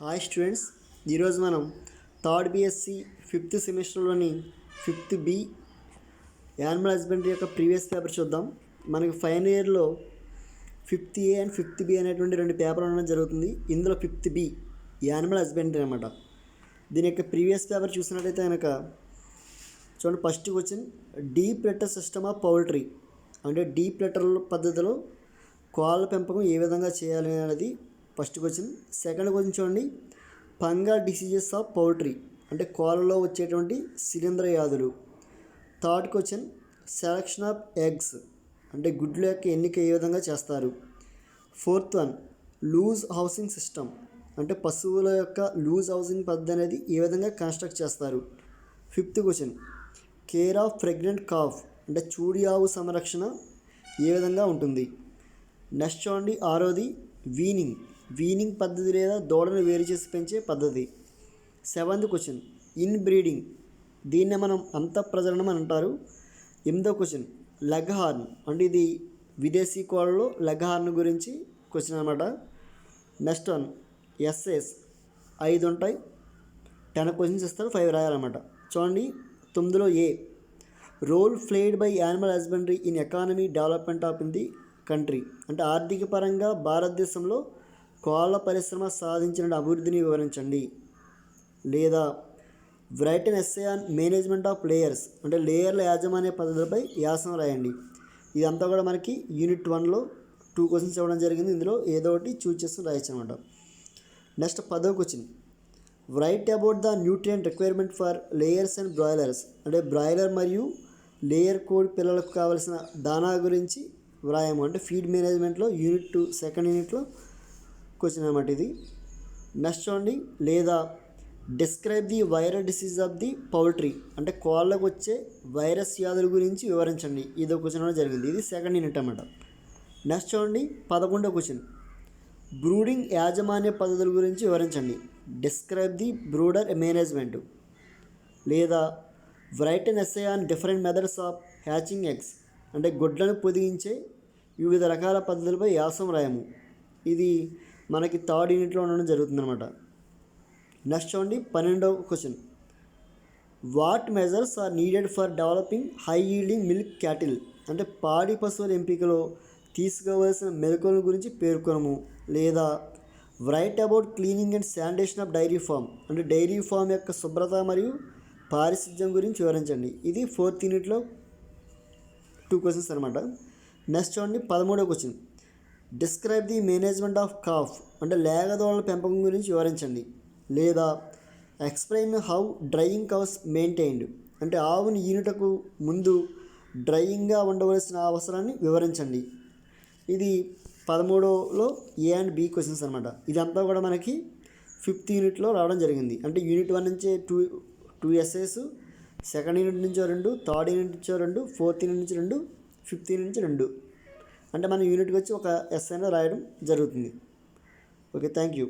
Hi students, ఈరోజు మనం third BSc fifth సెమిస్టర్లోని ఫిఫ్త్ బి యానిమల్ హస్బెండరీ యొక్క ప్రీవియస్ పేపర్ చూద్దాం. మనకి ఫైనల్ ఇయర్లో fifth A and fifth B అనేటువంటి రెండు పేపర్లు ఉండడం జరుగుతుంది. ఇందులో ఫిఫ్త్ బి యానిమల్ హస్బెండరీ అనమాట. దీని యొక్క ప్రీవియస్ పేపర్ చూసినట్టయితే కనుక చూడండి, first question deep litter system of poultry, అంటే డీప్ లెటర్ పద్ధతిలో కోళ్ళ పెంపకం ఏ విధంగా చేయాలి అనేది ఫస్ట్ క్వశ్చన్. సెకండ్ క్వశ్చన్ చూడండి, ఫంగల్ డిసీజెస్ ఆఫ్ పౌల్ట్రీ, అంటే కోళ్ళలో వచ్చేటువంటి శిలీంధ్ర వ్యాధులు. Third question selection of eggs, అంటే గుడ్ల యొక్క ఎన్నిక ఏ విధంగా చేస్తారు. Fourth one loose housing system, అంటే పశువుల యొక్క లూజ్ హౌసింగ్ పద్ధతి అనేది ఏ విధంగా కన్స్ట్రక్ట్ చేస్తారు. Fifth question care of pregnant calf, అంటే చూడి ఆవు సంరక్షణ ఏ విధంగా ఉంటుంది. నెక్స్ట్ చూడండి, ఆరోది వీనింగ్ పద్ధతి లేదా దూడను వేరు చేసి పెంచే పద్ధతి. సెవెంత్ క్వశ్చన్ ఇన్ బ్రీడింగ్, దీన్నే మనం అంతఃప్రజననం అని అంటారు. ఎనిమిదో క్వశ్చన్ లెగ్ హార్న్, అంటే ఇది విదేశీ కోళ్ళలో లెగ్ హార్న్ గురించి క్వశ్చన్ అనమాట. నెక్స్ట్ వన్ ఎస్ఎస్ 5 ఉంటాయి, 10 క్వశ్చన్స్ ఇస్తారు, 5 రాయాలన్నమాట. చూడండి, 9లో A role played by animal husbandry in economy development of in the country, అంటే ఆర్థిక పరంగా భారతదేశంలో కోళ్ళ పరిశ్రమ సాధించిన అభివృద్ధిని వివరించండి. లేదా write an essay on management of layers, అంటే లేయర్ల యాజమాన్య పద్ధతులపై వ్యాసం రాయండి. ఇదంతా కూడా మనకి యూనిట్ 1లో 2 క్వశ్చన్స్ ఇవ్వడం జరిగింది. ఇందులో ఏదో ఒకటి చూస్ చేసుకుని రాయొచ్చు అనమాట. నెక్స్ట్ 10వ question write about the nutrient requirement for layers and broilers, అంటే బ్రాయిలర్ మరియు లేయర్ కోడ్ పిల్లలకు కావలసిన దానా గురించి వ్రాయము, అంటే ఫీడ్ మేనేజ్మెంట్లో యూనిట్ 2 సెకండ్ యూనిట్లో క్వశ్చన్ అనమాట ఇది. నెక్స్ట్ చూడండి, లేదా describe the viral disease of the poultry, అంటే కోళ్ళకు వచ్చే వైరస్ వ్యాధుల గురించి వివరించండి. ఇదో క్వశ్చన్ కూడా జరిగింది, ఇది సెకండ్ యూనిట్ అన్నమాట. నెక్స్ట్ చూడండి, 11వ క్వశ్చన్ బ్రూడింగ్ యాజమాన్య పద్ధతుల గురించి వివరించండి. Describe the brooder management. లేదా write an essay on different methods of hatching eggs, అంటే గుడ్లను పొదిగించే వివిధ రకాల పద్ధతులపై వ్యాసం రాయము. ఇది మనకి థర్డ్ యూనిట్లో ఉండడం జరుగుతుంది అనమాట. నెక్స్ట్ చూడండి, 12వ question what measures are needed for developing high yielding milk cattle, అంటే పాడి పశువుల ఎంపికలో తీసుకోవలసిన మెలకువల గురించి పేర్కొనము. లేదా write about cleaning and sanitation of dairy farm, అంటే డైరీ ఫామ్ యొక్క శుభ్రత మరియు పారిశుధ్యం గురించి వివరించండి. ఇది 4th యూనిట్లో 2 క్వశ్చన్స్ అనమాట. నెక్స్ట్ చూడండి, 13వ question describe the management of calf, అంటే లేగదోళ్ళ పెంపకం గురించి వివరించండి. లేదా explain how drying cows maintained, అంటే ఆవుని ఈనుటకు ముందు డ్రైయింగ్గా ఉండవలసిన అవసరాన్ని వివరించండి. ఇది 13లో ఏ అండ్ బి క్వశ్చన్స్ అనమాట. ఇదంతా కూడా మనకి 5th యూనిట్లో రావడం జరిగింది. అంటే యూనిట్ 1 నుంచే 2 ఎస్ఏస్, సెకండ్ యూనిట్ నుంచో 2, థర్డ్ యూనిట్ నుంచో 2, 4th యూనిట్ నుంచి 2, 5th యూనిట్ నుంచి 2, అంటే మన యూనిట్కి వచ్చి ఒక ఎస్ఐలో రాయడం జరుగుతుంది. Okay, thank you.